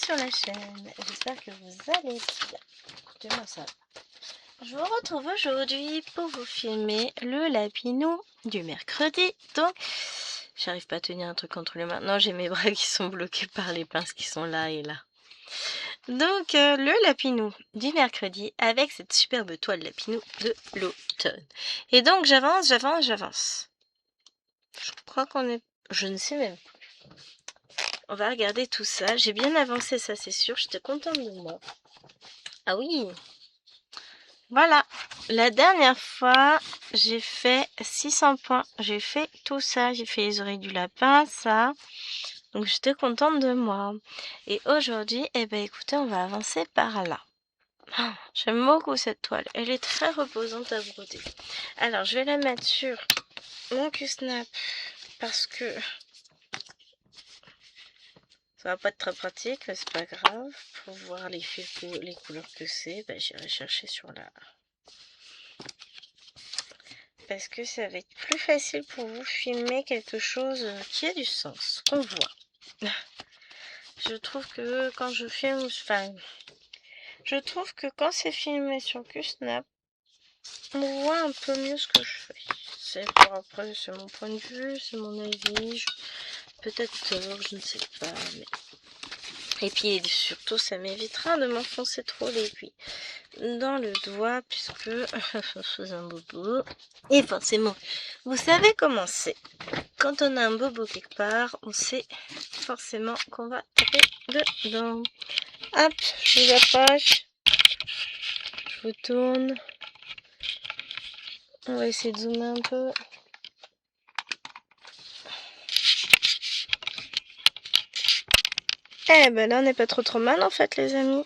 sur la chaîne, j'espère que vous allez bien. Écoutez-moi ça. Je vous retrouve aujourd'hui pour vous filmer le lapinou du mercredi. Donc, j'arrive pas à tenir un truc entre les mains. Non, j'ai mes bras qui sont bloqués par les pinces qui sont là et là. Donc, le lapinou du mercredi avec cette superbe toile lapinou de l'automne. Et donc, j'avance. Je crois qu'on est... Je ne sais même plus. On va regarder tout ça. J'ai bien avancé, ça c'est sûr. J'étais contente de moi. Ah oui! Voilà. La dernière fois, j'ai fait 600 points. J'ai fait tout ça. J'ai fait les oreilles du lapin, ça. Donc j'étais contente de moi. Et aujourd'hui, eh ben écoutez, on va avancer par là. Oh, j'aime beaucoup cette toile. Elle est très reposante à broder. Alors, je vais la mettre sur mon Q-Snap parce que ça va pas être très pratique, mais c'est pas grave. Pour voir les fils, les couleurs que c'est, ben, j'irai chercher sur la... Parce que ça va être plus facile pour vous filmer quelque chose qui a du sens, qu'on voit. Je trouve que quand je filme, enfin, je trouve que quand c'est filmé sur Q-Snap, on voit un peu mieux ce que je fais. C'est pour après, c'est mon point de vue, c'est mon avis, peut-être tort, je ne sais pas, mais... Et puis surtout, ça m'évitera de m'enfoncer trop l'aiguille dans le doigt, puisque je fais un bobo. Et forcément, vous savez comment c'est. Quand on a un bobo quelque part, on sait forcément qu'on va taper dedans. Hop, je vous approche. Je vous tourne. On va essayer de zoomer un peu. Eh ben là, on n'est pas trop mal en fait, les amis.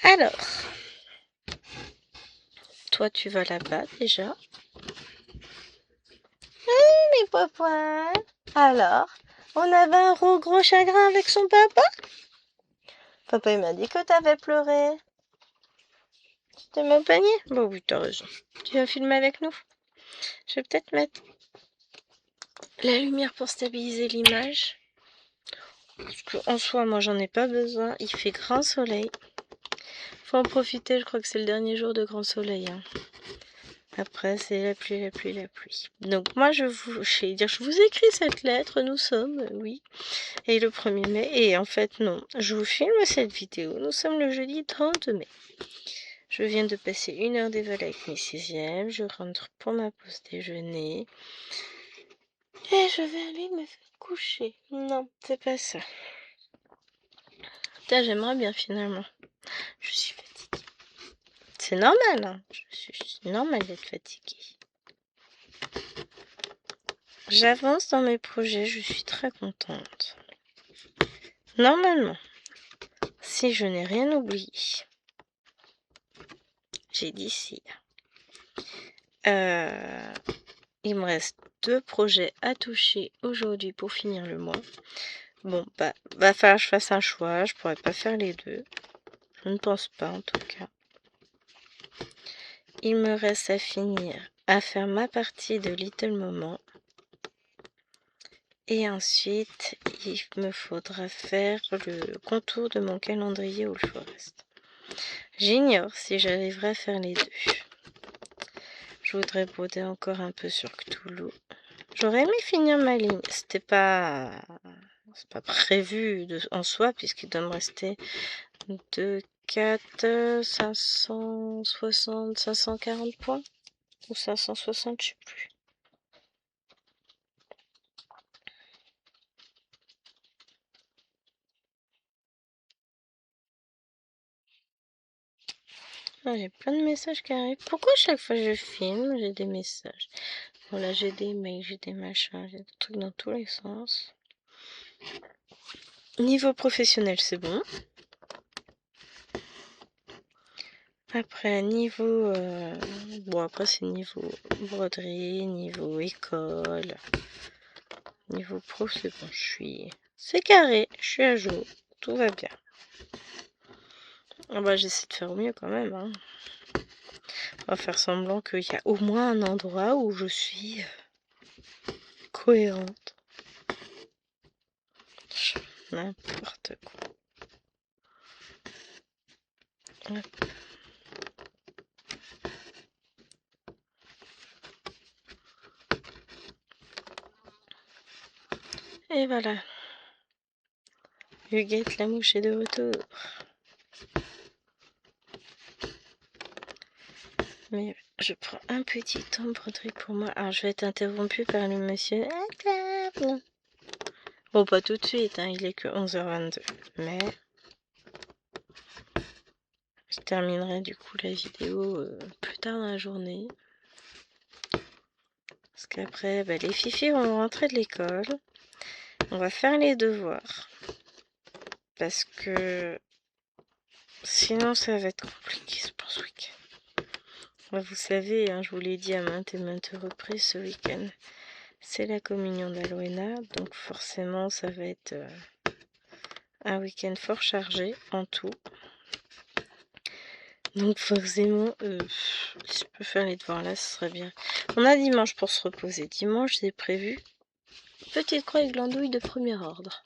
Alors, toi, tu vas là-bas déjà. Les popoins. Alors, on avait un gros chagrin avec son papa. Papa, il m'a dit que t'avais pleuré. T'es mon panier? Bon, oui, t'as raison. Tu viens filmer avec nous? Je vais peut-être mettre la lumière pour stabiliser l'image. Parce qu'en soi, moi, j'en ai pas besoin. Il fait grand soleil. Faut en profiter, je crois que c'est le dernier jour de grand soleil. Hein. Après, c'est la pluie. Donc, moi, je vous écris cette lettre. Nous sommes, oui, et le 1er mai. Et en fait, non, je vous filme cette vidéo. Nous sommes le jeudi 30 mai. Je viens de passer 1 heure d'éval avec mes 6e. Je rentre pour ma pause déjeuner. Et je vais aller me faire coucher. Non, c'est pas ça. Putain, j'aimerais bien finalement. Je suis fatiguée. C'est normal, hein. C'est normal d'être fatiguée. J'avance dans mes projets, je suis très contente. Normalement, si je n'ai rien oublié, j'ai dit si. Il me reste 2 projets à toucher aujourd'hui pour finir le mois. Bon, bah, va falloir que je fasse un choix. Je pourrais pas faire les 2. Je ne pense pas, en tout cas. Il me reste à finir, à faire ma partie de Little Moment. Et ensuite, il me faudra faire le contour de mon calendrier All Forest. J'ignore si j'arriverai à faire les 2. Je voudrais broder encore un peu sur Cthulhu. J'aurais aimé finir ma ligne. C'est pas prévu en soi, puisqu'il doit me rester 2, 4, 560, 540 points. Ou 560, je sais plus. Ah, j'ai plein de messages qui arrivent. Pourquoi chaque fois que je filme, j'ai des messages? Bon, là, j'ai des mails, j'ai des machins, j'ai des trucs dans tous les sens. Niveau professionnel, c'est bon. Après, niveau... Bon, après, c'est niveau broderie, niveau école. Niveau pro, c'est bon, c'est carré, je suis à jour. Tout va bien. Ah bah, j'essaie de faire au mieux quand même, hein. On va faire semblant qu'il y a au moins un endroit où je suis cohérente. N'importe. Hop. Et voilà. Huguette la mouche est de retour. Mais je prends un petit temps broderie pour moi. Alors je vais être interrompue par le monsieur. Bon, pas tout de suite, hein, il est que 11h22. Mais je terminerai du coup la vidéo plus tard dans la journée. Parce qu'après, les filles vont rentrer de l'école. On va faire les devoirs. Parce que sinon ça va être compliqué pour ce week-end. Vous savez, hein, je vous l'ai dit à maintes et maintes reprises, ce week-end, c'est la communion d'Alwena. Donc forcément, ça va être un week-end fort chargé en tout. Donc forcément, si je peux faire les devoirs là, ce serait bien. On a dimanche pour se reposer. Dimanche, c'est prévu. Petite croix et glandouille de premier ordre.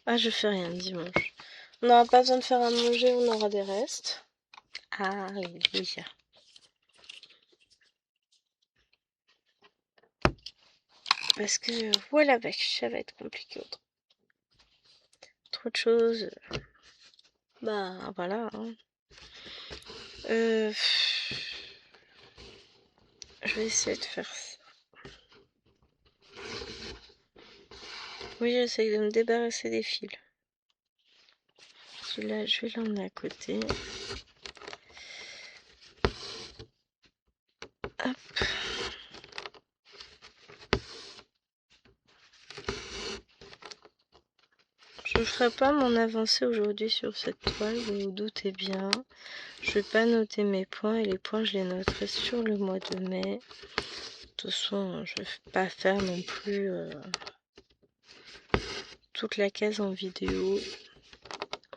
Ah, je fais rien dimanche. On n'aura pas besoin de faire à manger, on aura des restes. Alléluia. Parce que voilà, ça va être compliqué autre. Trop de choses. Voilà. Hein. Je vais essayer de faire ça. Oui, j'essaye de me débarrasser des fils. Celui-là, je vais l'emmener à côté. Hop. Je ne ferai pas mon avancée aujourd'hui sur cette toile, vous vous doutez bien. Je ne vais pas noter mes points et les points, je les noterai sur le mois de mai. De toute façon, je ne vais pas faire non plus toute la case en vidéo.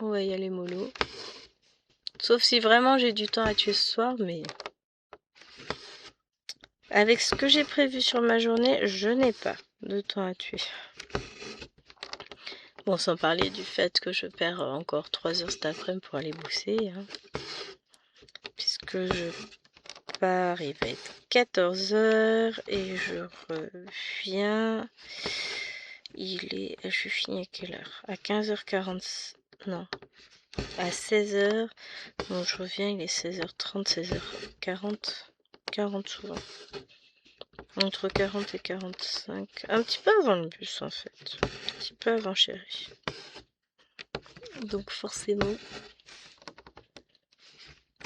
On va y aller mollo. Sauf si vraiment j'ai du temps à tuer ce soir, mais avec ce que j'ai prévu sur ma journée, je n'ai pas de temps à tuer. Bon, sans parler du fait que je perds encore 3 heures cet après-midi pour aller bosser. Hein. Puisque je pars, il va être 14h et je reviens. Je finis à quelle heure? À 15h40. Non. À 16h. Donc je reviens, il est 16h30, 16h40. 40 souvent. Entre 40 et 45. Un petit peu avant le bus en fait. Un petit peu avant chérie. Donc forcément,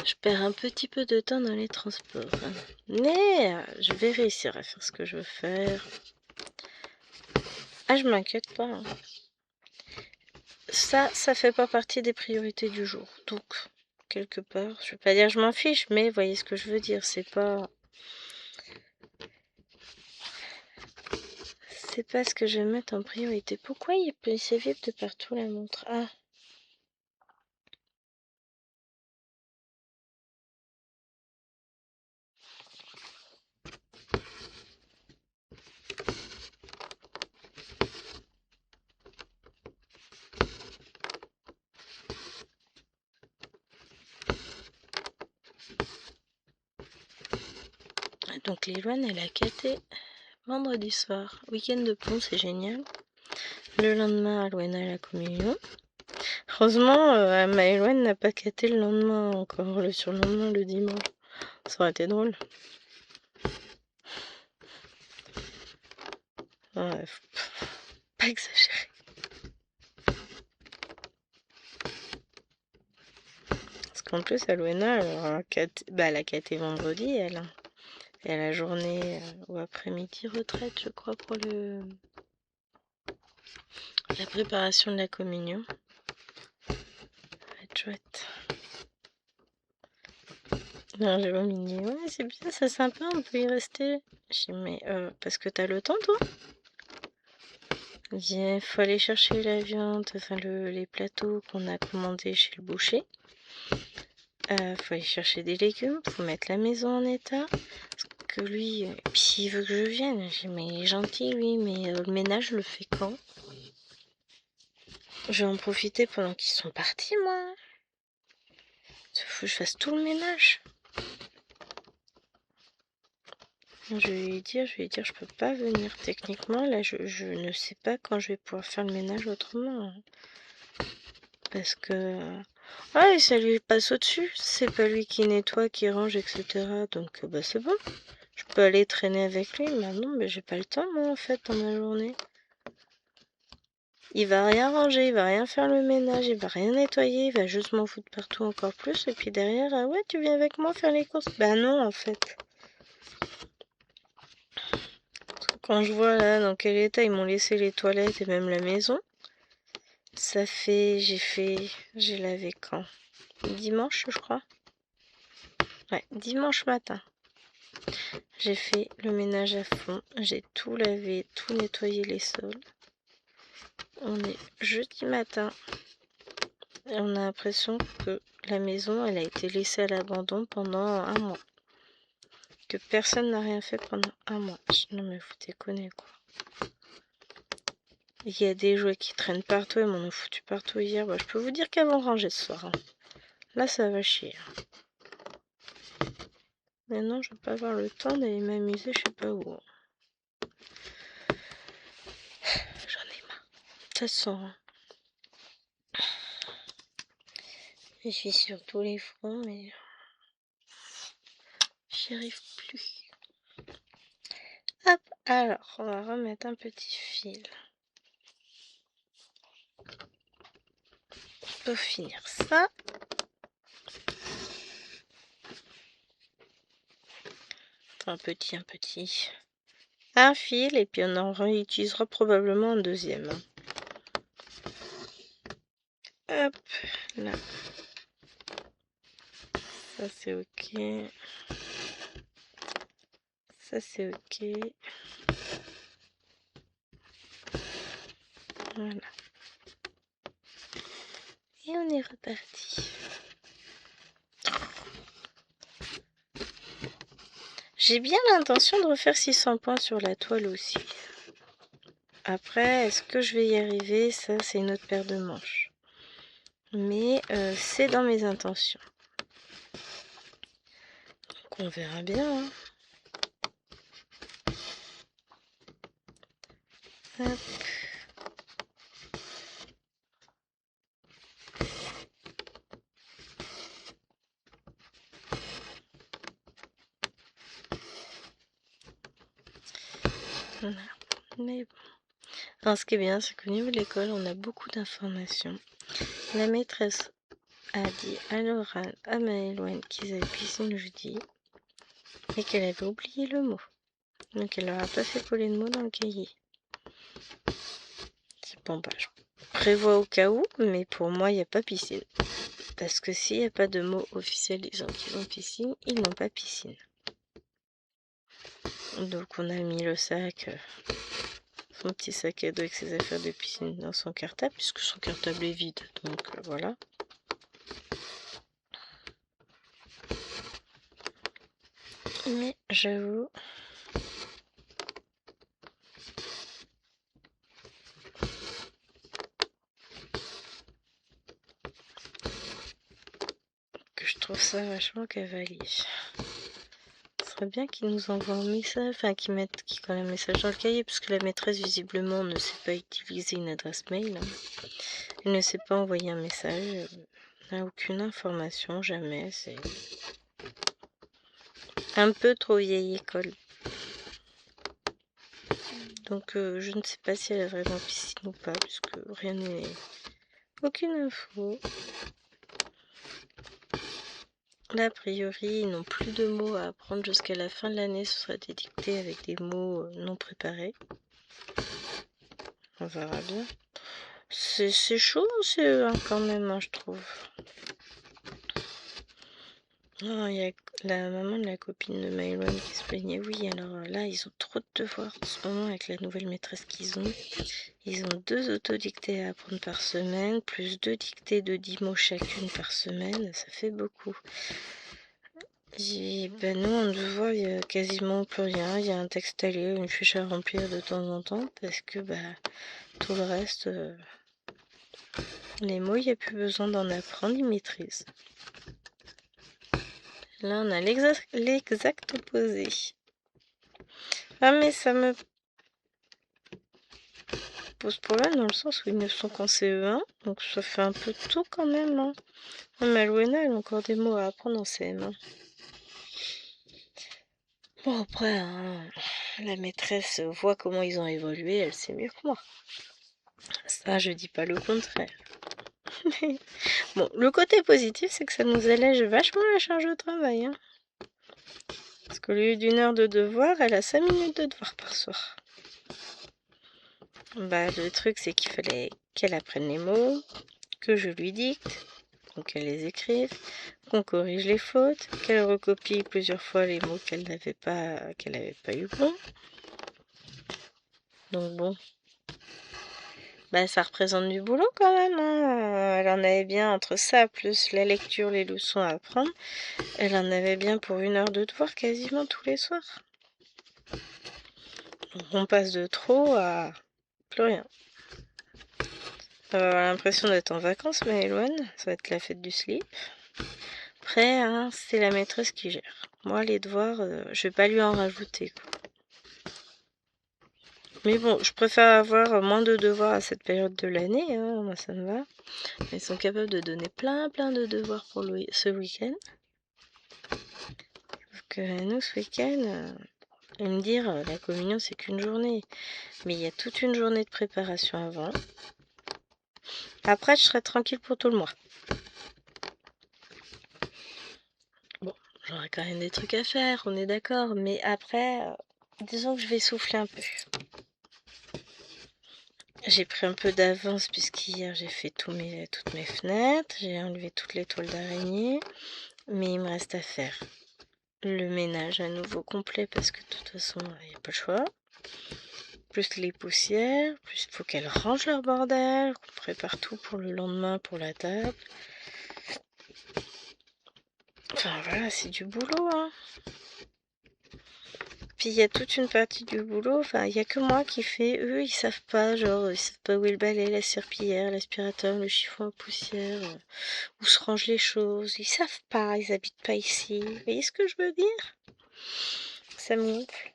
je perds un petit peu de temps dans les transports. Hein. Mais je vais réussir à faire ce que je veux faire. Ah, je m'inquiète pas. Hein. Ça fait pas partie des priorités du jour. Donc, quelque part, je vais pas dire je m'en fiche, mais vous voyez ce que je veux dire. C'est pas ce que je vais mettre en priorité. Pourquoi il s'évite de partout la montre? Ah. Donc Liloane, elle a quitté vendredi soir. Week-end de pont, c'est génial. Le lendemain, Alwena a la communion. Heureusement, Maëloine n'a pas quitté le lendemain encore, le surlendemain, le dimanche. Ça aurait été drôle. Ouais, faut pas exagérer. Parce qu'en plus, Alwena, elle a quitté vendredi, elle. Et la journée ou après-midi retraite, je crois, pour la préparation de la communion. Ça va être chouette. Non, j'ai pas mini. Ouais, c'est bien, c'est sympa, on peut y rester. J'ai dit, mais parce que t'as le temps, toi? Il faut aller chercher la viande, enfin les plateaux qu'on a commandés chez le boucher. Faut aller chercher des légumes, faut mettre la maison en état. Parce que lui, puis il veut que je vienne. J'ai dit, mais il est gentil, lui, mais le ménage, je le fais quand? Je vais en profiter pendant qu'ils sont partis, moi. Faut que je fasse tout le ménage. Je vais lui dire, je peux pas venir techniquement. Là, je ne sais pas quand je vais pouvoir faire le ménage autrement. Parce que... Ouais, ça lui passe au-dessus. C'est pas lui qui nettoie, qui range, etc. Donc, bah c'est bon. Je peux aller traîner avec lui. Mais non, mais j'ai pas le temps, moi, en fait, dans ma journée. Il va rien ranger, il va rien faire le ménage, il va rien nettoyer, il va juste m'en foutre partout encore plus. Et puis derrière, ah ouais, tu viens avec moi faire les courses? Bah non, en fait. Quand je vois là dans quel état ils m'ont laissé les toilettes et même la maison, ça fait, j'ai lavé quand? Dimanche, je crois. Ouais, dimanche matin. J'ai fait le ménage à fond, j'ai tout lavé, tout nettoyé les sols. On est jeudi matin et on a l'impression que la maison, elle a été laissée à l'abandon pendant un mois. Que personne n'a rien fait pendant un mois. Non mais vous déconnez quoi. Il y a des jouets qui traînent partout, ils m'en ont foutu partout hier. Bah, je peux vous dire qu'avant de ranger ce soir. Hein. Là ça va chier. Maintenant je vais pas avoir le temps d'aller m'amuser je sais pas où. J'en ai marre. Ça sent. Hein. Je suis sur tous les fronts mais j'y arrive plus. Hop, alors on va remettre un petit fil. Pour finir ça. Un petit. Un fil et puis on en réutilisera probablement un deuxième. Hop, là. Ça c'est ok. Ça c'est ok. Voilà. Et on est reparti. J'ai bien l'intention de refaire 600 points sur la toile aussi. Après, est-ce que je vais y arriver? Ça, c'est une autre paire de manches. Mais c'est dans mes intentions. Donc on verra bien. Hein. Hop. Voilà. Mais bon. Enfin, ce qui est bien, c'est qu'au niveau de l'école, on a beaucoup d'informations. La maîtresse a dit à l'oral à Maëloine qu'ils avaient piscine jeudi et qu'elle avait oublié le mot. Donc elle leur a pas fait coller le mot dans le cahier. C'est bon, bah, je prévois au cas où, mais pour moi, il n'y a pas piscine. Parce que s'il n'y a pas de mot officiel des gens qui ont piscine, ils n'ont pas piscine. Donc on a mis le sac, son petit sac à dos avec ses affaires de piscine dans son cartable, puisque son cartable est vide. Donc voilà. Mais j'avoue... que je trouve ça vachement cavalier. Ce serait bien qu'ils nous envoient un message, enfin qu'ils collent un message dans le cahier, parce que la maîtresse visiblement ne sait pas utiliser une adresse mail. Elle ne sait pas envoyer un message, elle n'a aucune information, jamais, c'est un peu trop vieille école. Donc je ne sais pas si elle a vraiment piscine ou pas, puisque rien n'est... aucune info. Là, a priori, ils n'ont plus de mots à apprendre jusqu'à la fin de l'année. Ce sera des dictées avec des mots non préparés. On verra bien. C'est chaud, c'est quand même, hein, je trouve. Oh, il y a la maman de la copine de Maëloine qui se plaignait. Oui, alors là, ils ont trop de devoirs en ce moment avec la nouvelle maîtresse qu'ils ont. Ils ont 2 autodictées à apprendre par semaine, plus 2 dictées de 10 mots chacune par semaine. Ça fait beaucoup. Ben nous, en devoir, il n'y a quasiment plus rien. Il y a un texte à lire, une fiche à remplir de temps en temps, parce que tout le reste, les mots, il n'y a plus besoin d'en apprendre, ils maîtrisent. Là, on a l'exact opposé. Ah, mais ça me pose problème dans le sens où ils ne sont qu'en CE1, donc ça fait un peu tôt quand même. Hein. Mais Alwena, elle a encore des mots à apprendre en CM1. Bon, après, hein, la maîtresse voit comment ils ont évolué, elle sait mieux que moi. Ça, je dis pas le contraire. Bon, le côté positif, c'est que ça nous allège vachement la charge de travail. Hein. Parce qu'au lieu d'une heure de devoir, elle a 5 minutes de devoir par soir. Bah, le truc, c'est qu'il fallait qu'elle apprenne les mots, que je lui dicte, donc qu'elle les écrive, qu'on corrige les fautes, qu'elle recopie plusieurs fois les mots qu'elle n'avait pas eu bon. Donc bon, bah ça représente du boulot quand même. Hein. Elle en avait bien entre ça, plus la lecture, les leçons à apprendre. Elle en avait bien pour 1 heure de devoir quasiment tous les soirs. Donc on passe de trop à plus rien. On va avoir l'impression d'être en vacances, mais Eloane, ça va être la fête du slip. Après, hein, c'est la maîtresse qui gère. Moi, les devoirs, je vais pas lui en rajouter. Quoi. Mais bon, je préfère avoir moins de devoirs à cette période de l'année. Hein, moi, ça me va. Ils sont capables de donner plein de devoirs pour ce week-end. Donc, nous, ce week-end, ils me dire la communion, c'est qu'une journée. Mais il y a toute une journée de préparation avant. Après, je serai tranquille pour tout le mois. Bon, j'aurai quand même des trucs à faire, on est d'accord. Mais après, disons que je vais souffler un peu. J'ai pris un peu d'avance puisqu'hier j'ai fait toutes mes fenêtres. J'ai enlevé toutes les toiles d'araignée. Mais il me reste à faire le ménage à nouveau complet parce que de toute façon, il n'y a pas le choix. Plus les poussières, plus il faut qu'elles rangent leur bordel, qu'on prépare tout pour le lendemain pour la table. Enfin voilà, c'est du boulot, hein. Puis il y a toute une partie du boulot, enfin il y a que moi qui fais, eux ils savent pas, genre ils savent pas où est le balai, la serpillière, l'aspirateur, le chiffon à poussière, où se rangent les choses, ils savent pas, ils habitent pas ici. Vous voyez ce que je veux dire? Ça me gonfle.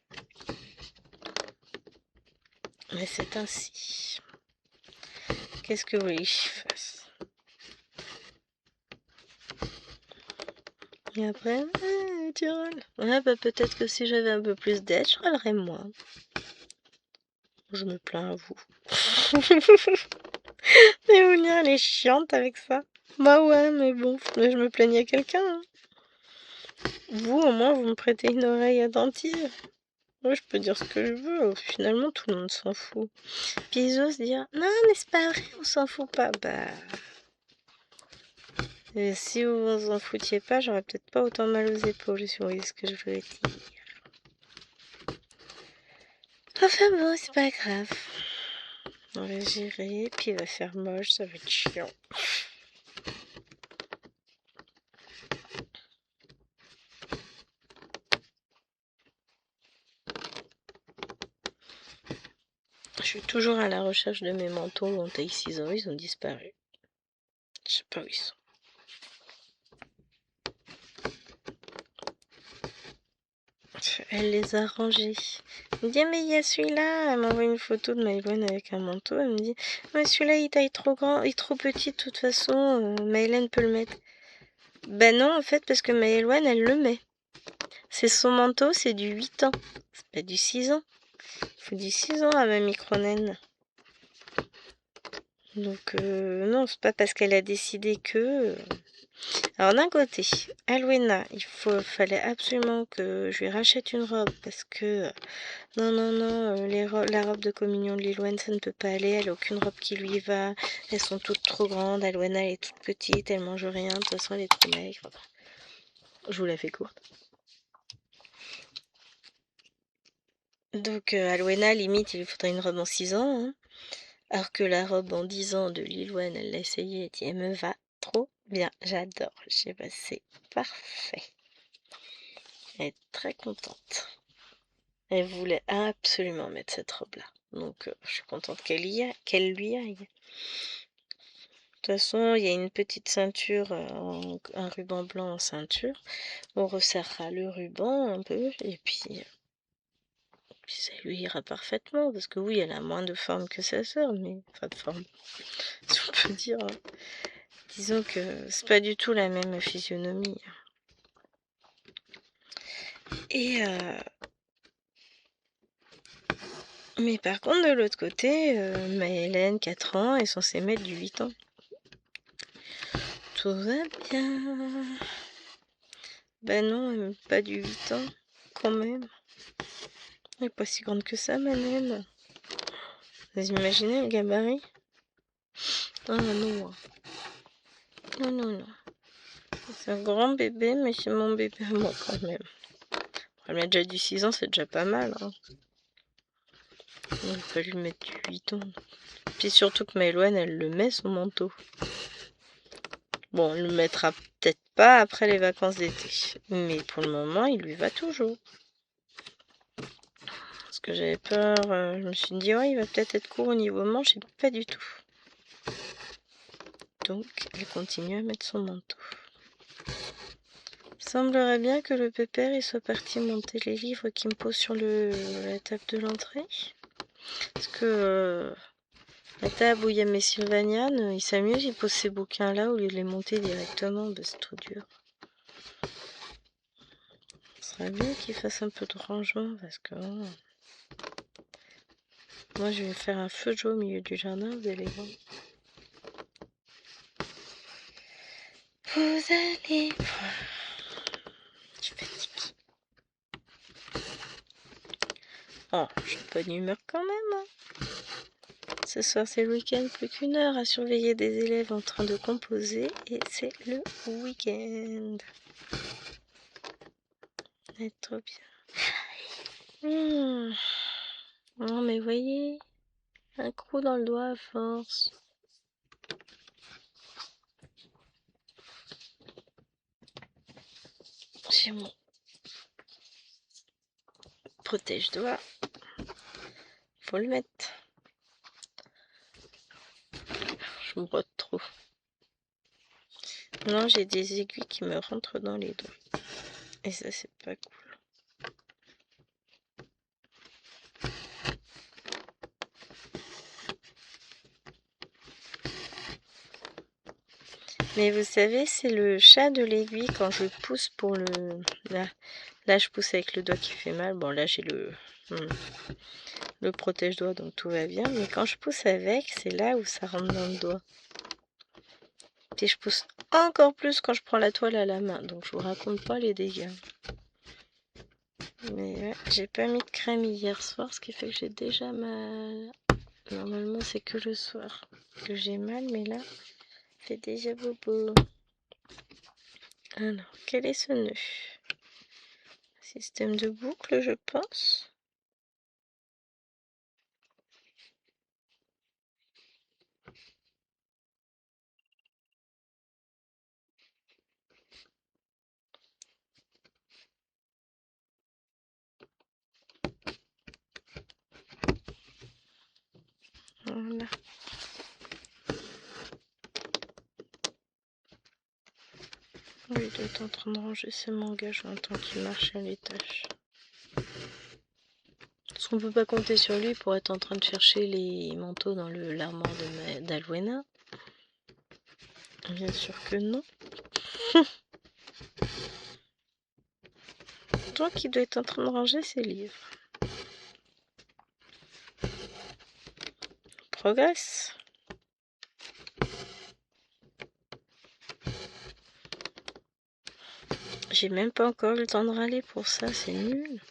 Mais c'est ainsi. Qu'est-ce que vous voulez que je fasse? Et après, tu râles. Ouais, bah peut-être que si j'avais un peu plus d'aide, je râlerais moins. Je me plains à vous. Mais Ounia, elle est chiante avec ça. Bah ouais, mais bon, je me plaignais à quelqu'un. Hein. Vous, au moins, vous me prêtez une oreille attentive. Moi, je peux dire ce que je veux. Finalement, tout le monde s'en fout. Puis ils osent dire, non, mais c'est pas vrai, on s'en fout pas. Bah... Et si vous vous en foutiez pas, j'aurais peut-être pas autant mal aux épaules, si vous voyez ce que je veux dire. Enfin bon, c'est pas grave. On va gérer, puis il va faire moche, ça va être chiant. Je suis toujours à la recherche de mes manteaux où on taille 6 ans, ils ont disparu. Je sais pas où ils sont. Elle les a rangés. Elle me dit, mais il y a celui-là. Elle m'envoie une photo de Maëlène avec un manteau. Elle me dit, mais celui-là, il taille trop grand, il est trop petit de toute façon. Maëlène peut le mettre. Ben non, en fait, parce que Maëlène, elle le met. C'est son manteau, c'est du 8 ans. C'est pas du 6 ans. Il faut du 6 ans à ma micro-naine. Donc, non, c'est pas parce qu'elle a décidé que... Alors d'un côté, Alwena, fallait absolument que je lui rachète une robe parce que non, la robe de communion de Liloine, ça ne peut pas aller, elle a aucune robe qui lui va, elles sont toutes trop grandes, Alwena elle est toute petite, elle mange rien, de toute façon elle est trop maigre. Je vous la fais courte. Donc Alwena, limite, il lui faudrait une robe en 6 ans, hein. Alors que la robe en 10 ans de Liloine, elle l'a essayée, elle dit, elle me va trop bien, j'adore. Je sais pas, c'est parfait. Elle est très contente. Elle voulait absolument mettre cette robe-là. Donc, je suis contente qu'elle lui aille. De façon, il y a une petite ceinture, un ruban blanc en ceinture. On resserrera le ruban un peu et puis ça lui ira parfaitement. Parce que oui, elle a moins de forme que sa sœur, mais enfin de forme, si on peut dire. Disons que c'est pas du tout la même physionomie. Et mais par contre, de l'autre côté, Maëlène, 4 ans, est censée mettre du 8 ans. Tout va bien. Bah non, elle met pas du 8 ans, quand même. Elle est pas si grande que ça, ma naine. Vous imaginez le gabarit? Ah non. Non, non, non. C'est un grand bébé, mais c'est mon bébé à moi quand même. Elle a déjà du 6 ans, c'est déjà pas mal. Hein. Il va fallu mettre du 8 ans. Puis surtout que Maëlène, elle le met son manteau. Bon, elle le mettra peut-être pas après les vacances d'été. Mais pour le moment, il lui va toujours. Parce que j'avais peur, je me suis dit, ouais, il va peut-être être court au niveau manche, et pas du tout. Donc, elle continue à mettre son manteau. Il semblerait bien que le pépère il soit parti monter les livres qu'il me pose sur la table de l'entrée. Parce que la table où il y a mes Sylvanian, il s'amuse, il pose ses bouquins là au lieu de les monter directement. Bah, c'est trop dur. Ce serait bien qu'il fasse un peu de rangement parce que moi je vais faire un feu de joie au milieu du jardin, vous allez voir. Vous allez voir. Je suis fatiguée. Oh, je suis de bonne humeur quand même. Hein. Ce soir c'est le week-end, plus qu'une heure à surveiller des élèves en train de composer et c'est le week-end. C'est trop bien. Non mais voyez, un coup dans le doigt à force. J'ai mon protège-doigt. Faut le mettre. Je me brotte trop. Non, j'ai des aiguilles qui me rentrent dans les doigts. Et ça, c'est pas cool. Mais vous savez, c'est le chat de l'aiguille quand je pousse pour le... Là, je pousse avec le doigt qui fait mal. Bon, là, j'ai le protège-doigt, donc tout va bien. Mais quand je pousse avec, c'est là où ça rentre dans le doigt. Et je pousse encore plus quand je prends la toile à la main. Donc, je vous raconte pas les dégâts. Mais ouais, j'ai pas mis de crème hier soir, ce qui fait que j'ai déjà mal. Normalement, c'est que le soir que j'ai mal, mais là, j'ai déjà bobo. Alors, quel est ce nœud? Système de boucle, je pense. Voilà. Oui, il doit être en train de ranger ses mangas, j'entends qu'il marche à l'étage. Parce qu'on peut pas compter sur lui pour être en train de chercher les manteaux dans l'armoire d'Alwena. Bien sûr que non. Donc il doit être en train de ranger ses livres. Progresse. J'ai même pas encore eu le temps de râler pour ça, c'est nul.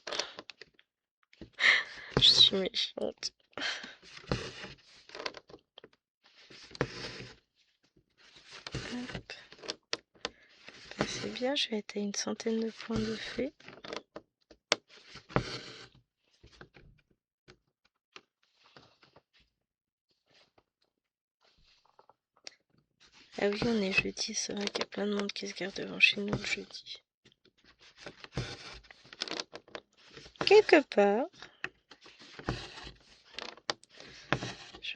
Je suis méchante. Hop. Ben, c'est bien, je vais être à une centaine de points de fait. Ah oui, on est jeudi, c'est vrai qu'il y a plein de monde qui se garde devant chez nous le jeudi. Quelque part,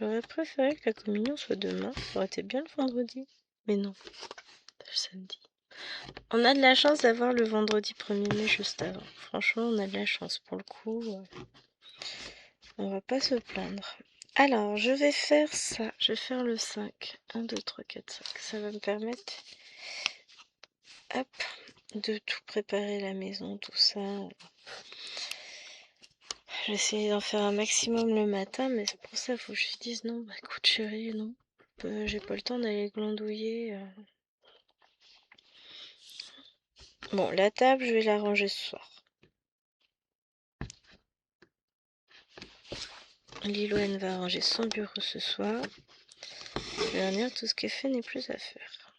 J'aurais préféré que la communion soit demain. Ça aurait été bien le vendredi. Mais non, c'est le samedi. On a de la chance d'avoir le vendredi 1er mai juste avant. Franchement, on a de la chance pour le coup. On va pas se plaindre. Alors, je vais faire ça. Je vais faire le 5. 1, 2, 3, 4, 5. Ça va me permettre, hop, de tout préparer la maison, tout ça. Je vais essayer d'en faire un maximum le matin, mais c'est pour ça qu'il faut que je lui dise non, bah écoute chérie, non. J'ai pas le temps d'aller glandouiller. Bon, la table, je vais la ranger ce soir. Lilo, elle va ranger son bureau ce soir. Je vais dire, tout ce qui est fait n'est plus à faire.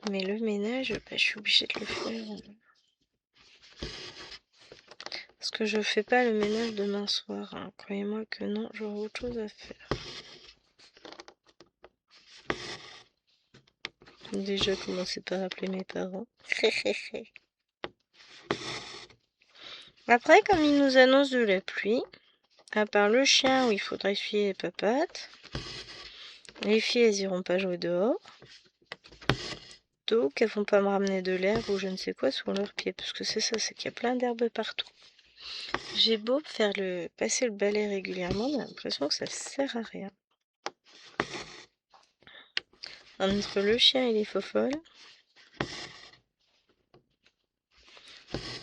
Mais le ménage, bah, je suis obligée de le faire. Parce que je fais pas le ménage demain soir. Hein. Croyez-moi que non, j'aurai autre chose à faire. Déjà commencé par appeler mes parents. Après, comme ils nous annoncent de la pluie, à part le chien où il faudra essuyer les papates, les filles elles iront pas jouer dehors. Donc elles vont pas me ramener de l'herbe ou je ne sais quoi sous leurs pieds. Parce que c'est ça, c'est qu'il y a plein d'herbes partout. J'ai beau passer le balai régulièrement, j'ai l'impression que ça sert à rien. Entre le chien et les faux-folles.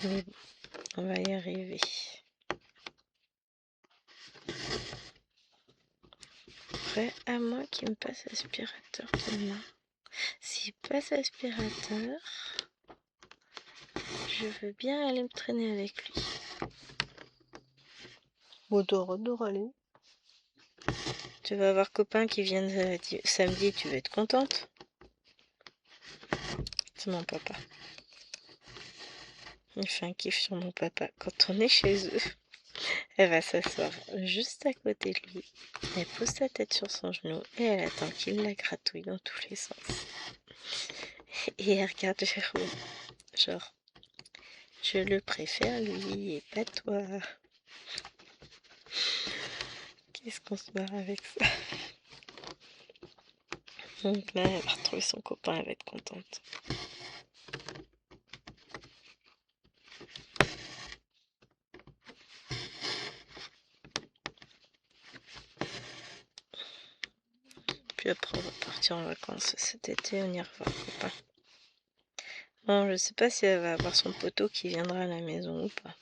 Mais bon, on va y arriver. Après, à moi qui me passe aspirateur demain. S'il passe aspirateur, je veux bien aller me traîner avec lui. Odor, allez. Tu vas avoir copain qui vient samedi, tu vas être contente. C'est mon papa. Il fait un kiff sur mon papa. Quand on est chez eux, elle va s'asseoir juste à côté de lui. Elle pose sa tête sur son genou et elle attend qu'il la gratouille dans tous les sens. Et elle regarde Jérôme. Genre, je le préfère lui et pas toi. Qu'est-ce qu'on se marre avec ça? Donc là, elle va retrouver son copain, elle va être contente. Puis après, on va partir en vacances cet été, on ira voir le copain. Bon, je sais pas si elle va avoir son poteau qui viendra à la maison ou pas.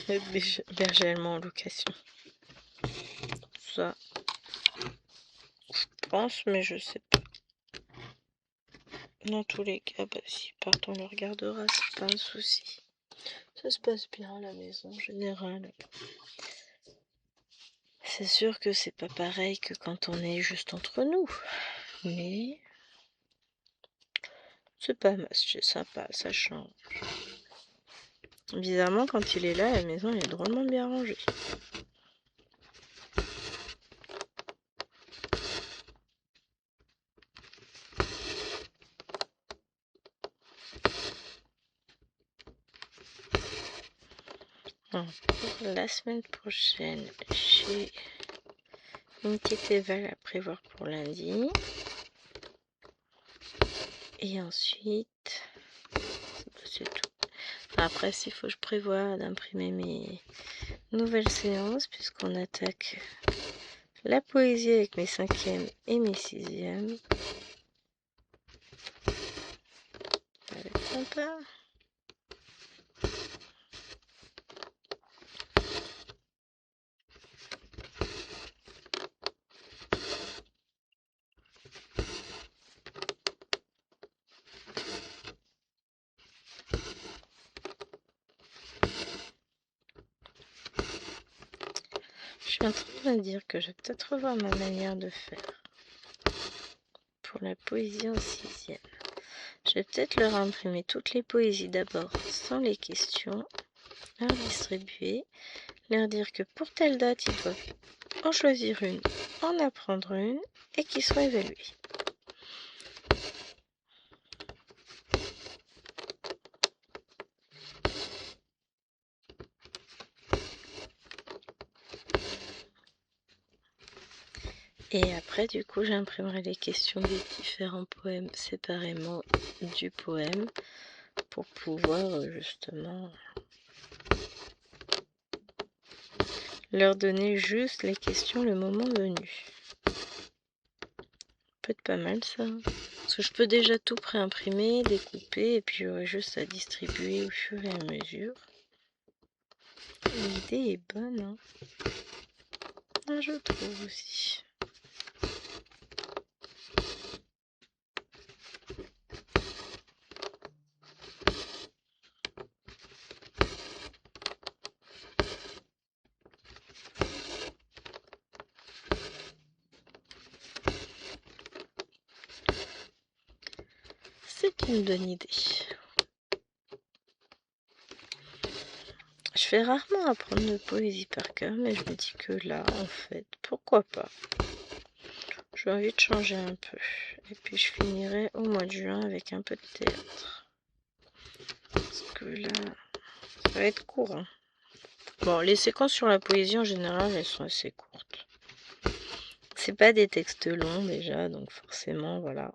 Berger allemand en location. Ça, je pense, mais je sais pas. Dans tous les cas, bah, s'ils partent, on le regardera, c'est pas un souci. Ça se passe bien à la maison en général. C'est sûr que c'est pas pareil que quand on est juste entre nous. Mais c'est pas mal, c'est sympa, ça change. Bizarrement, quand il est là, la maison elle est drôlement bien rangée. Pour la semaine prochaine, j'ai une petite éval à prévoir pour lundi. Et ensuite, c'est tout. Après, s'il faut que je prévois d'imprimer mes nouvelles séances, puisqu'on attaque la poésie avec mes 5e et mes 6e. Ça va être sympa. Je suis en train de dire que je vais peut-être revoir ma manière de faire pour la poésie en 6e. Je vais peut-être leur imprimer toutes les poésies d'abord sans les questions, leur distribuer, leur dire que pour telle date ils doivent en choisir une, en apprendre une et qu'ils soient évalués. Et après, du coup, j'imprimerai les questions des différents poèmes séparément du poème pour pouvoir justement leur donner juste les questions le moment venu. Peut être pas mal ça. Parce que je peux déjà tout préimprimer, découper, et puis j'aurai juste à distribuer au fur et à mesure. L'idée est bonne, hein. Ah, je trouve aussi. C'est une bonne idée. Je fais rarement apprendre de poésie par cœur, mais je me dis que là, en fait, pourquoi pas. J'ai envie de changer un peu. Et puis je finirai au mois de juin avec un peu de théâtre. Parce que là, ça va être court. Hein. Bon, les séquences sur la poésie, en général, elles sont assez courtes. C'est pas des textes longs déjà, donc forcément, voilà.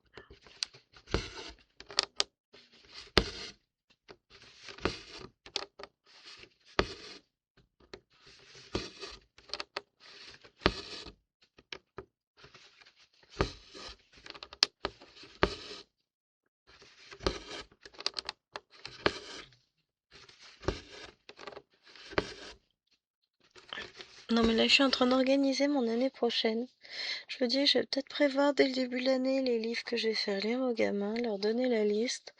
Non mais là je suis en train d'organiser mon année prochaine. Je me dis je vais peut-être prévoir dès le début de l'année les livres que je vais faire lire aux gamins, leur donner la liste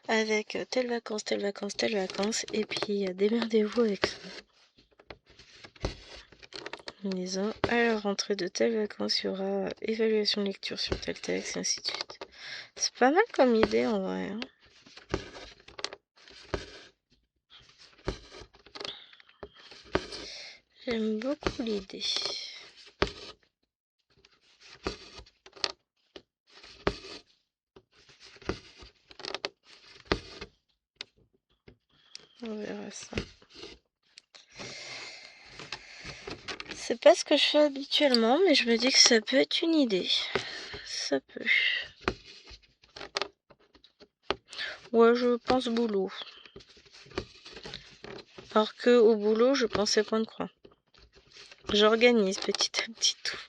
avec telle vacances, telle vacances, telle vacances, et puis démerdez-vous avec ça. En disant à la rentrée de telle vacances il y aura évaluation de lecture sur tel texte et ainsi de suite. C'est pas mal comme idée en vrai. Hein. J'aime beaucoup l'idée. On verra ça. C'est pas ce que je fais habituellement, mais je me dis que ça peut être une idée. Ça peut. Ouais, je pense boulot. Alors que au boulot, je pensais point de croix. J'organise petit à petit tout.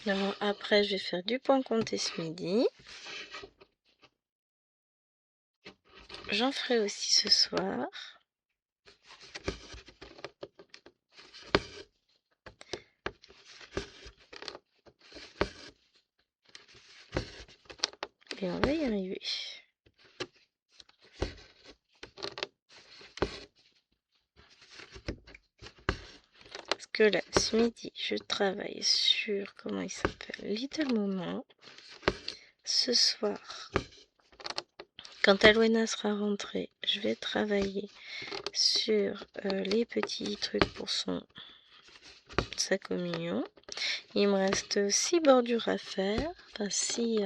Alors après, je vais faire du point compté ce midi. J'en ferai aussi ce soir. Et on va y arriver. Parce que là, ce midi, je travaille sur, comment il s'appelle, Little Moment. Ce soir, quand Alwena sera rentrée, je vais travailler sur les petits trucs pour sa communion. Il me reste 6 bordures à faire, enfin 6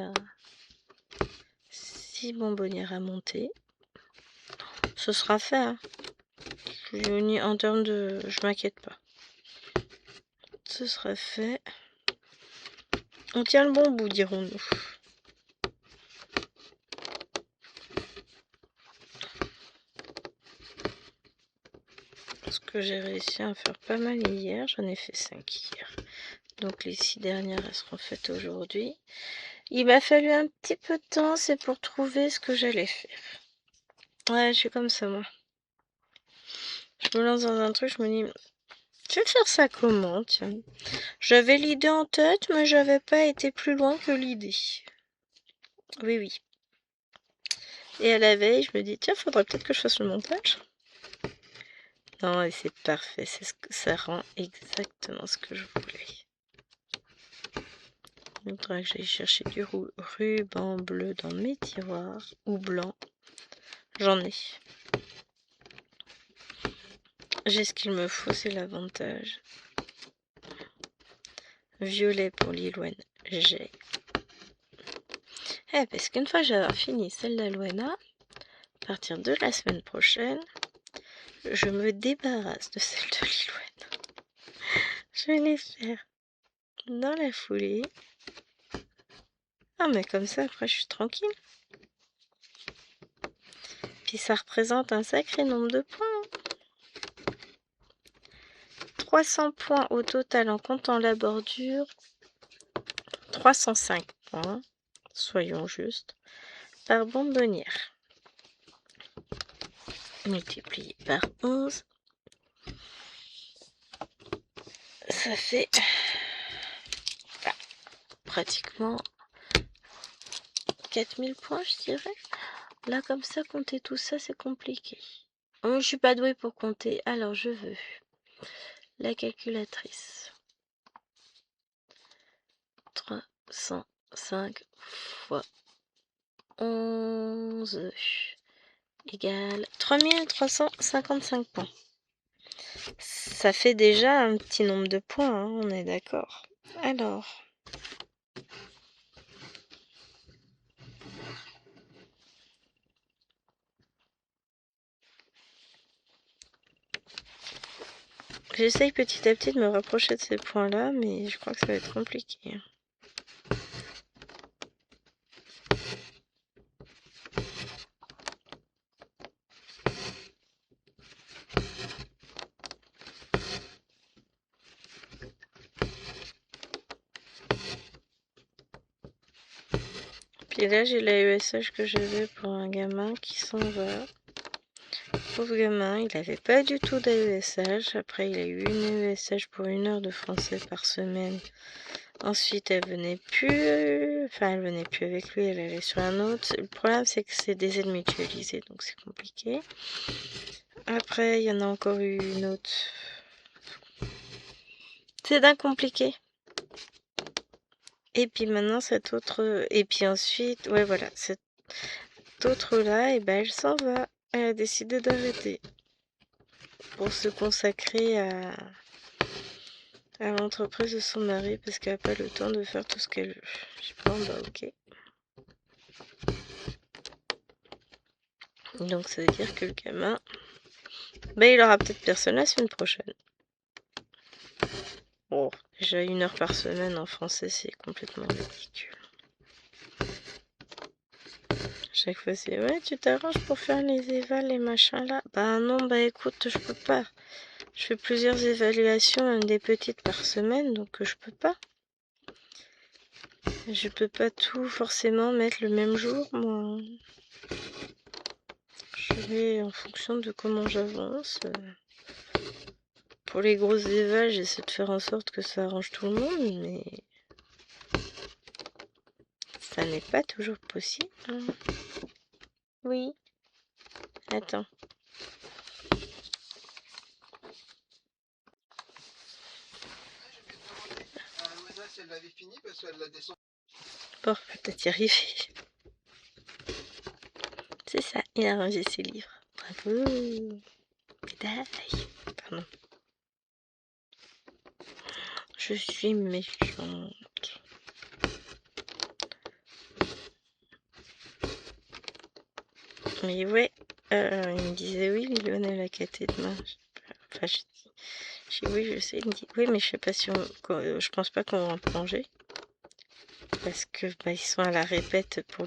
bonbonnières à monter. Ce sera fait. Hein. En termes de... Je m'inquiète pas. Ce sera fait. On tient le bon bout, dirons-nous. Parce que j'ai réussi à en faire pas mal hier. J'en ai fait 5 hier. Donc les 6 dernières, elles seront faites aujourd'hui. Il m'a fallu un petit peu de temps, c'est pour trouver ce que j'allais faire. Ouais, je suis comme ça, moi. Je me lance dans un truc, je me dis... Je vais faire ça comment, tiens. J'avais l'idée en tête, mais j'avais pas été plus loin que l'idée. Oui, oui. Et à la veille, je me dis, tiens, faudrait peut-être que je fasse le montage. Non, et c'est parfait, c'est ce que ça rend exactement ce que je voulais. Il faudra que j'aille chercher du ruban bleu dans mes tiroirs, ou blanc. J'en ai. J'ai ce qu'il me faut, c'est l'avantage. Violet pour Lilwen, j'ai. Parce qu'une fois j'aurai fini celle d'Alwena, à partir de la semaine prochaine, je me débarrasse de celle de Lilwen. Je vais les faire. dans la foulée. Ah, mais comme ça, après, je suis tranquille. Puis ça représente un sacré nombre de points. 300 points au total en comptant la bordure. 305 points, soyons justes, par bonbonnière. Multiplié par 11. Ça fait pratiquement 4000 points, je dirais. Là, comme ça, compter tout ça, c'est compliqué. Je suis pas douée pour compter, alors je veux la calculatrice. 305 fois 11 égale 3355 points. Ça fait déjà un petit nombre de points, hein, on est d'accord. Alors... J'essaye petit à petit de me rapprocher de ces points-là, mais je crois que ça va être compliqué. Puis là, j'ai la ESH que j'avais pour un gamin qui s'en va. Pauvre gamin, il avait pas du tout d'AESH. Après, il a eu une ESH pour 1 heure de français par semaine. Ensuite, elle venait plus. Enfin, elle venait plus avec lui, elle allait sur un autre. Le problème, c'est que c'est des aides mutualisées, donc c'est compliqué. Après, il y en a encore eu une autre. C'est d'un compliqué. Et puis maintenant, cette autre... Et puis ensuite, ouais, voilà, cette autre-là, et ben, elle s'en va. Elle a décidé d'arrêter pour se consacrer à l'entreprise de son mari parce qu'elle n'a pas le temps de faire tout ce qu'elle veut. Je dis, bon, bah ok. Donc ça veut dire que le gamin, bah, il aura peut-être personne la semaine prochaine. Bon, déjà 1 heure par semaine en français, c'est complètement ridicule. Chaque fois, c'est ouais, tu t'arranges pour faire les évals et machin là. Bah non, bah écoute, je peux pas. Je fais plusieurs évaluations, même des petites par semaine, donc je peux pas. Je peux pas tout forcément mettre le même jour, moi. Je vais en fonction de comment j'avance. Pour les grosses évals, j'essaie de faire en sorte que ça arrange tout le monde, mais ça n'est pas toujours possible. Hein. Oui. Attends. Bon, peut-être y arriver. C'est ça, il a rangé ses livres. Bravo. Médaille. Pardon. Je suis méchante. Mais ouais, il me disait oui, Liliane elle a quitté demain. Enfin, je dis oui, je sais. Il me dit oui, mais je sais pas si je pense pas qu'on va en plonger. Parce que bah, ils sont à la répète pour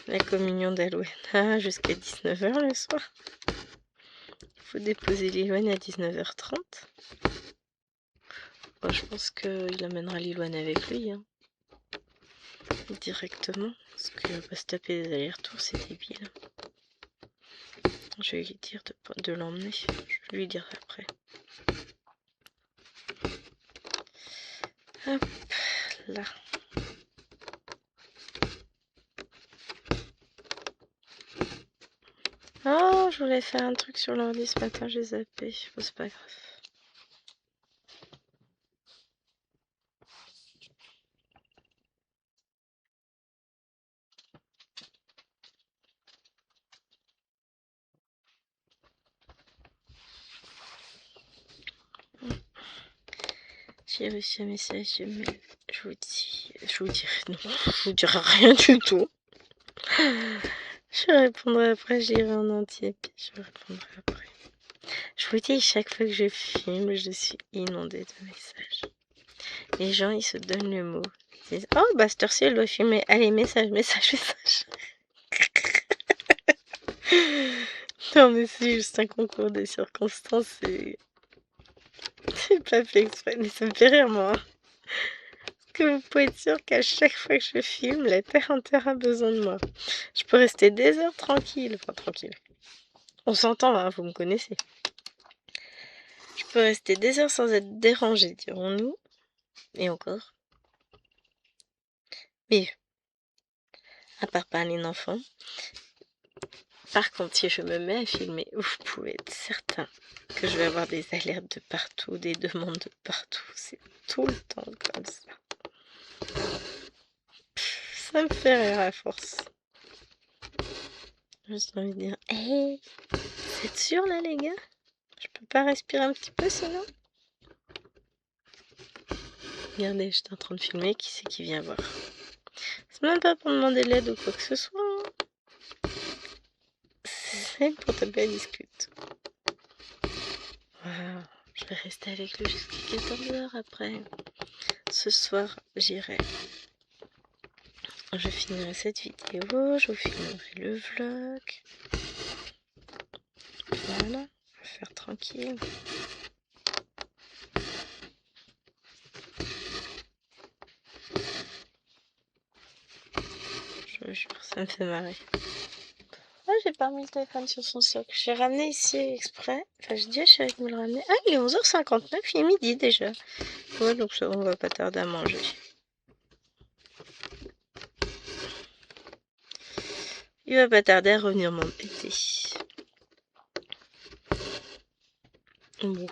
la communion d'Aloena jusqu'à 19h le soir. Il faut déposer Liliane à 19h30. Bon, je pense qu'il amènera Liliane avec lui. Hein. Directement. Parce que va se taper des allers-retours, c'est débile. Je vais lui dire de l'emmener. Je vais lui dire après. Hop là. Oh, je voulais faire un truc sur l'ordi ce matin, j'ai zappé. Bon, c'est pas grave. J'ai reçu un message de mail. Je vous dirai non, je vous dirai rien du tout. Je répondrai après, je lirai en entier, puis je répondrai après. Je vous dis, chaque fois que je filme, je suis inondée de messages. Les gens, ils se donnent le mot. Ils disent, oh, bah, cette heure-ci, elle doit filmer. Allez, message. Non, mais c'est juste un concours des circonstances. C'est pas fait exprès, mais ça me fait rire, moi. Parce que vous pouvez être sûr qu'à chaque fois que je filme, la terre entière a besoin de moi. Je peux rester des heures tranquille. Enfin, tranquille. On s'entend, hein, vous me connaissez. Je peux rester des heures sans être dérangée, dirons-nous. Et encore. Mais, à part parler d'enfants. Par contre, si je me mets à filmer, vous pouvez être certain que je vais avoir des alertes de partout, des demandes de partout. C'est tout le temps comme ça. Ça me fait rire à force. J'ai juste envie de dire, hey, vous êtes sûr là les gars? Je peux pas respirer un petit peu sinon? Regardez, j'étais en train de filmer, qui c'est qui vient voir? C'est même pas pour demander de l'aide ou quoi que ce soit. C'est pour taper à discute. Wow. Je vais rester avec lui jusqu'à 14h après. Ce soir, j'irai. Je finirai cette vidéo, je vous filmerai le vlog. Voilà, je vais faire tranquille. Je vous jure, ça me fait marrer. Ah, j'ai pas mis le téléphone sur son socle. J'ai ramené ici exprès. Enfin, je dis à Chérie de me le ramener. Ah, il est 11h59, il est midi déjà. Ouais, donc ça, on va pas tarder à manger. Il va pas tarder à revenir m'embêter. Bon.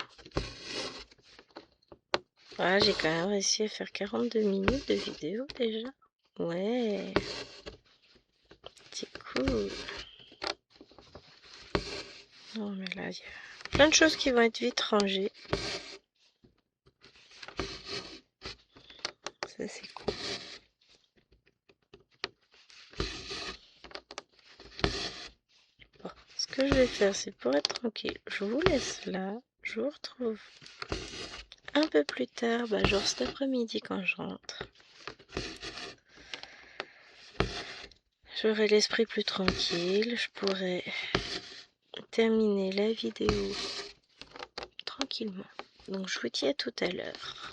Voilà, j'ai quand même réussi à faire 42 minutes de vidéo déjà. Ouais. C'est cool. Non, mais là, il y a plein de choses qui vont être vite rangées. Ça, c'est cool. Bon, ce que je vais faire, c'est pour être tranquille. Je vous laisse là. Je vous retrouve un peu plus tard, genre cet après-midi quand je rentre. J'aurai l'esprit plus tranquille. Je pourrai terminer la vidéo tranquillement. Donc, je vous dis à tout à l'heure.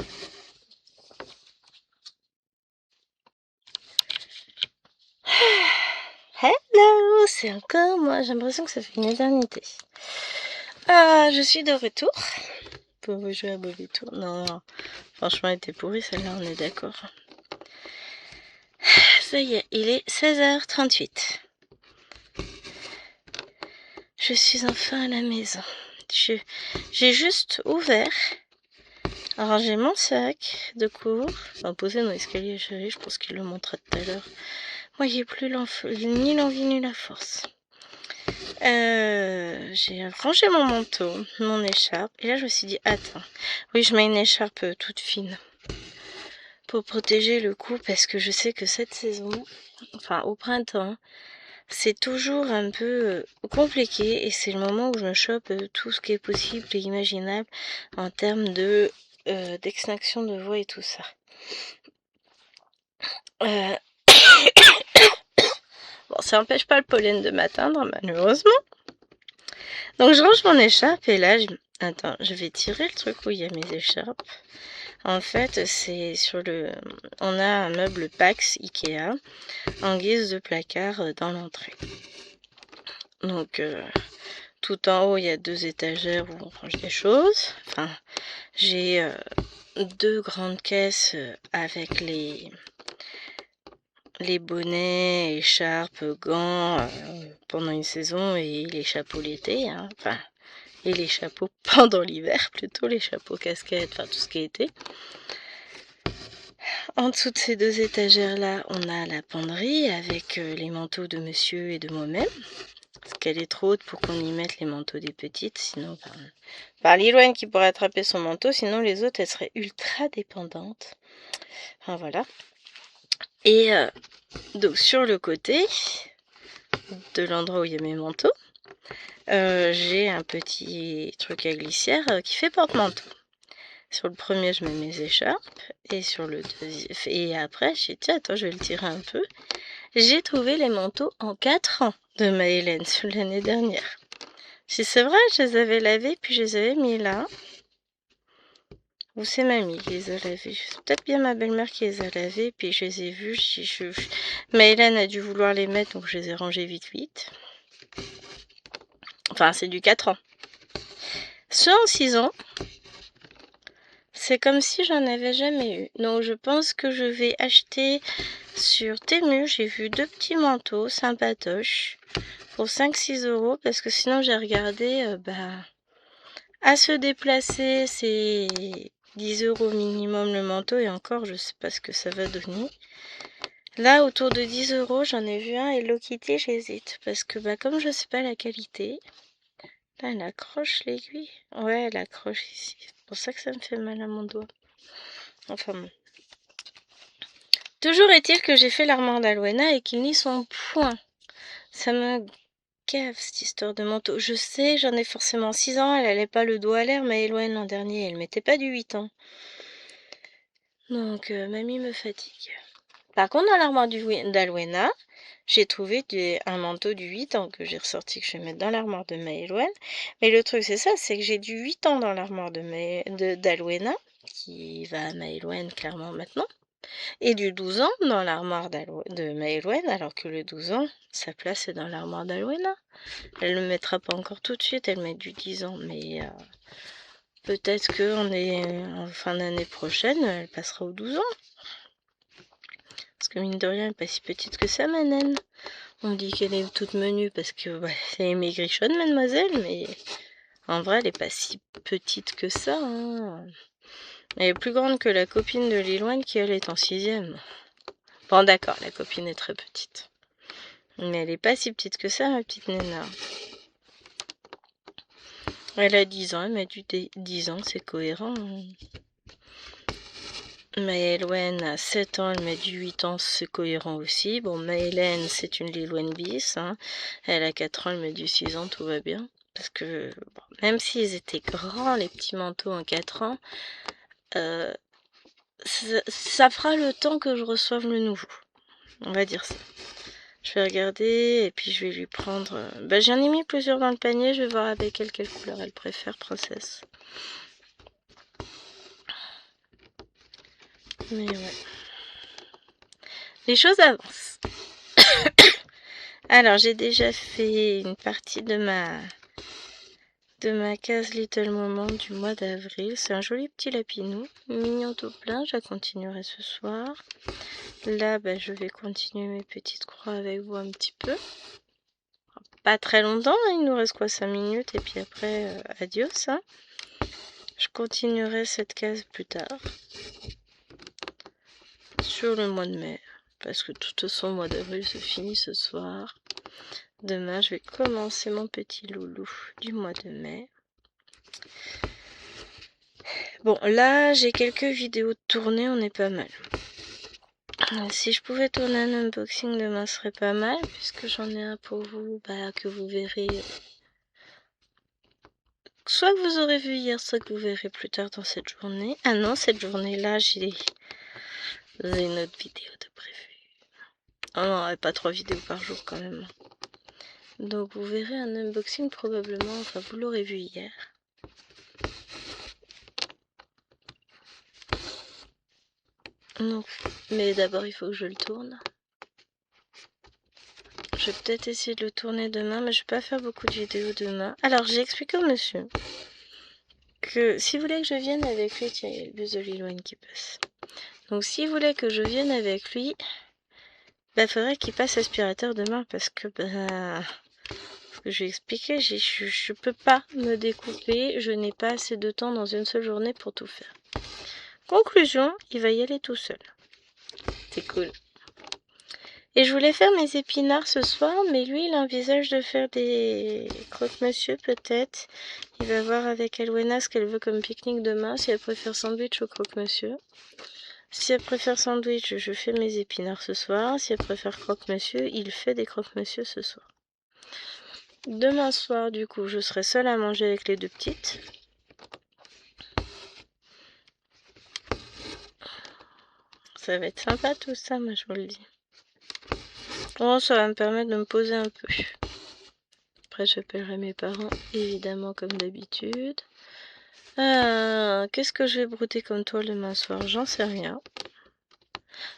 Hello, c'est encore moi. J'ai l'impression que ça fait une éternité. Je suis de retour pour vous jouer à Bobby Tour. Non, franchement, elle était pourrie celle-là, on est d'accord. Ça y est, il est 16h38. Je suis enfin à la maison. J'ai juste ouvert, rangé mon sac de cours, posé dans l'escalier chéri, je pense qu'il le montrera tout à l'heure. Moi, il n'y a plus ni l'envie ni la force. J'ai rangé mon manteau, mon écharpe, et là je me suis dit, attends, oui je mets une écharpe toute fine pour protéger le cou, parce que je sais que cette saison, enfin au printemps, c'est toujours un peu compliqué, et c'est le moment où je me chope tout ce qui est possible et imaginable en termes de d'extinction de voix et tout ça. Bon, ça n'empêche pas le pollen de m'atteindre, malheureusement. Donc je range mon écharpe et là, attends, je vais tirer le truc où il y a mes écharpes. En fait, c'est sur le... On a un meuble Pax Ikea en guise de placard dans l'entrée. Donc, tout en haut, il y a 2 étagères où on range des choses. Enfin, j'ai 2 grandes caisses avec les bonnets, écharpes, gants pendant une saison et les chapeaux l'été. Hein. Enfin, et les chapeaux pendant l'hiver, plutôt les chapeaux casquettes, enfin tout ce qui est été. En dessous de ces 2 étagères-là, on a la penderie avec les manteaux de monsieur et de moi-même. Parce qu'elle est trop haute pour qu'on y mette les manteaux des petites, sinon par Liloine qui pourrait attraper son manteau, sinon les autres elles seraient ultra dépendantes. Enfin voilà. Et donc sur le côté de l'endroit où il y a mes manteaux, j'ai un petit truc à glissière qui fait porte-manteau. Sur le premier, je mets mes écharpes. Et sur le deuxième... Et après, j'ai dit, tiens, attends, je vais le tirer un peu. J'ai trouvé les manteaux en 4 ans de Maëlène sur l'année dernière. C'est vrai, je les avais lavés, puis je les avais mis là. Ou c'est mamie qui les a lavés. C'est peut-être bien ma belle-mère qui les a lavés, puis je les ai vus. Maëlène a dû vouloir les mettre, donc je les ai rangés vite vite. Enfin, c'est du 4 ans. Ceux en 6 ans, c'est comme si j'en avais jamais eu. Donc je pense que je vais acheter sur Temu. J'ai vu 2 petits manteaux sympatoches pour 5-6 euros, parce que sinon j'ai regardé, à se déplacer, c'est 10 euros minimum le manteau, et encore, je sais pas ce que ça va donner. Là, autour de 10 euros, j'en ai vu un Hello Kitty, j'hésite, parce que comme je sais pas la qualité, là, elle accroche l'aiguille. Ouais, elle accroche ici. C'est pour ça que ça me fait mal à mon doigt. Enfin bon. Toujours est-il que j'ai fait l'armoire d'Alwena et qu'ils n'y sont point. Ça me gave cette histoire de manteau. Je sais, j'en ai forcément 6 ans, elle allait pas le dos à l'air, mais Eloane l'an dernier, elle mettait pas du 8 ans. Donc, mamie me fatigue. Par contre, dans l'armoire d'Alwena, j'ai trouvé un manteau du 8 ans que j'ai ressorti, que je vais mettre dans l'armoire de Maëlène. Mais le truc, c'est ça, c'est que j'ai du 8 ans dans l'armoire d'Alwena, qui va à Maëlène clairement maintenant. Et du 12 ans dans l'armoire de Maëlène, alors que le 12 ans, sa place est dans l'armoire d'Alwena. Elle ne le mettra pas encore tout de suite, elle met du 10 ans, mais peut-être qu'on est en fin d'année prochaine, elle passera aux 12 ans. Parce que mine de rien, elle n'est pas si petite que ça, ma naine. On dit qu'elle est toute menue parce que c'est maigrichonne, mademoiselle, mais en vrai, elle n'est pas si petite que ça. Hein. Elle est plus grande que la copine de Liloine qui, elle, est en 6e. Bon, d'accord, la copine est très petite. Mais elle est pas si petite que ça, ma petite Néna. Elle a 10 ans, elle m'a dit 10 ans, c'est cohérent. Hein. Maëlène a 7 ans, elle met du 8 ans, c'est cohérent aussi. Bon, Maëlène, c'est une Liloine bis. Hein. Elle a 4 ans, elle met du 6 ans, tout va bien. Parce que, bon, même s'ils étaient grands, les petits manteaux en 4 ans, ça fera le temps que je reçoive le nouveau. On va dire ça. Je vais regarder et puis je vais lui prendre... j'en ai mis plusieurs dans le panier, je vais voir avec elle quelle couleur elle préfère, princesse. Mais ouais. Les choses avancent. Alors, j'ai déjà fait une partie de ma case Little Moment du mois d'avril. C'est un joli petit lapinou, mignon tout plein. Je continuerai ce soir. Là, je vais continuer mes petites croix avec vous un petit peu. Pas très longtemps, hein, il nous reste quoi, 5 minutes et puis après, adios. Hein. Je continuerai cette case plus tard. Sur le mois de mai. Parce que de toute façon, le mois d'avril se finit ce soir. Demain, je vais commencer mon petit loulou du mois de mai. Bon, là, j'ai quelques vidéos tournées, on est pas mal. Si je pouvais tourner un unboxing demain, ce serait pas mal, puisque j'en ai un pour vous, que vous verrez. Soit que vous aurez vu hier, soit que vous verrez plus tard dans cette journée. Ah non, cette journée-là, j'ai une autre vidéo de prévu. Oh non, pas 3 vidéos par jour quand même. Donc vous verrez un unboxing probablement, enfin vous l'aurez vu hier. Donc, mais d'abord il faut que je le tourne. Je vais peut-être essayer de le tourner demain, mais je vais pas faire beaucoup de vidéos demain. Alors j'ai expliqué au monsieur que s'il voulait que je vienne avec lui, tiens, il y a le bus de Liloine qui passe. Donc s'il voulait que je vienne avec lui, faudrait qu'il passe aspirateur demain parce que je vais expliquer, je peux pas me découper, je n'ai pas assez de temps dans une seule journée pour tout faire. Conclusion, il va y aller tout seul. C'est cool. Et je voulais faire mes épinards ce soir, mais lui, il envisage de faire des croque-monsieur peut-être. Il va voir avec Alwena ce qu'elle veut comme pique-nique demain, si elle préfère sandwich ou croque-monsieur. Si elle préfère sandwich, je fais mes épinards ce soir. Si elle préfère croque-monsieur, il fait des croque-monsieur ce soir. Demain soir, du coup, je serai seule à manger avec les 2 petites. Ça va être sympa tout ça, moi je vous le dis. Bon, ça va me permettre de me poser un peu. Après, j'appellerai mes parents, évidemment, comme d'habitude. Qu'est-ce que je vais brouter comme toile demain soir? J'en sais rien.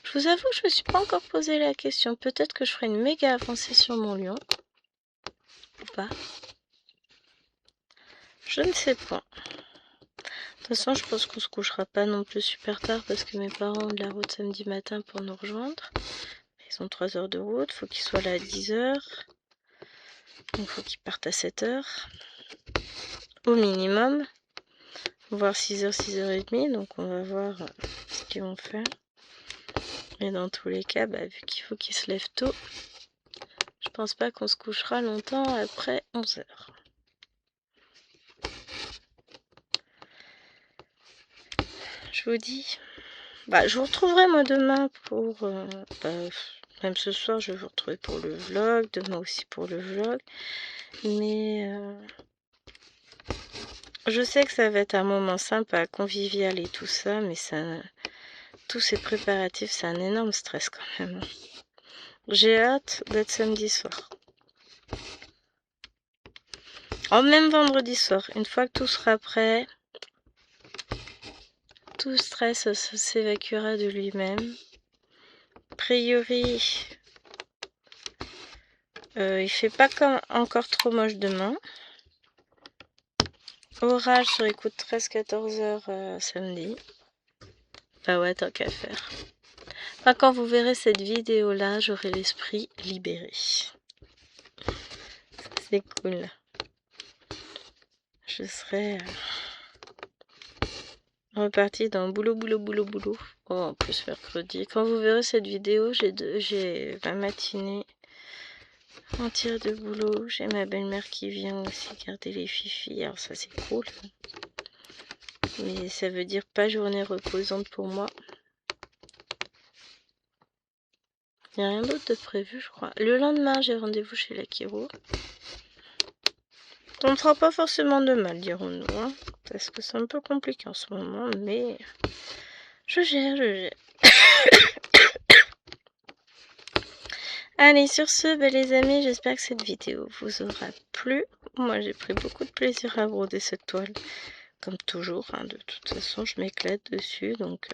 Je vous avoue, je me suis pas encore posé la question. Peut-être que je ferai une méga avancée sur mon lion. Ou pas. Je ne sais pas. De toute façon, je pense qu'on se couchera pas non plus super tard parce que mes parents ont de la route samedi matin pour nous rejoindre. Ils ont 3 heures de route. Faut qu'ils soient là à 10 heures. Donc, faut qu'ils partent à 7 heures. Au minimum. Voire 6h, 6h30. Donc, on va voir ce qu'ils vont faire. Mais dans tous les cas, vu qu'il faut qu'ils se lèvent tôt, je pense pas qu'on se couchera longtemps après 11 heures. Je vous dis. Je vous retrouverai moi demain pour... même ce soir, je vais vous retrouver pour le vlog. Demain aussi pour le vlog. Mais... je sais que ça va être un moment sympa, convivial et tout ça. Mais ça... tous ces préparatifs, c'est un énorme stress quand même. J'ai hâte d'être samedi soir. Même vendredi soir. Une fois que tout sera prêt... tout stress s'évacuera de lui-même. A priori, il fait pas encore trop moche demain. Orage sur les coups de 13-14 heures samedi. Bah ouais, tant qu'à faire. Quand vous verrez cette vidéo là, j'aurai l'esprit libéré. C'est cool. Je serai repartie dans boulot. Oh, en plus mercredi. Quand vous verrez cette vidéo, j'ai ma matinée entière de boulot. J'ai ma belle-mère qui vient aussi garder les fifis. Alors ça c'est cool. Mais ça veut dire pas journée reposante pour moi. Il n'y a rien d'autre de prévu, je crois. Le lendemain, j'ai rendez-vous chez la chiro. On ne fera pas forcément de mal, dirons-nous. Hein, parce que c'est un peu compliqué en ce moment, mais je gère. Allez, sur ce, les amis, j'espère que cette vidéo vous aura plu. Moi, j'ai pris beaucoup de plaisir à broder cette toile. Comme toujours, hein, de toute façon, je m'éclate dessus. Donc,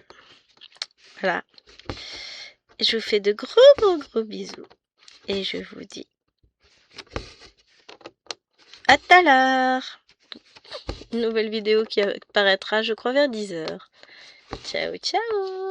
voilà. Je vous fais de gros bisous. Et je vous dis à tout à l'heure. Une nouvelle vidéo qui apparaîtra, je crois, vers 10 heures. Ciao, ciao.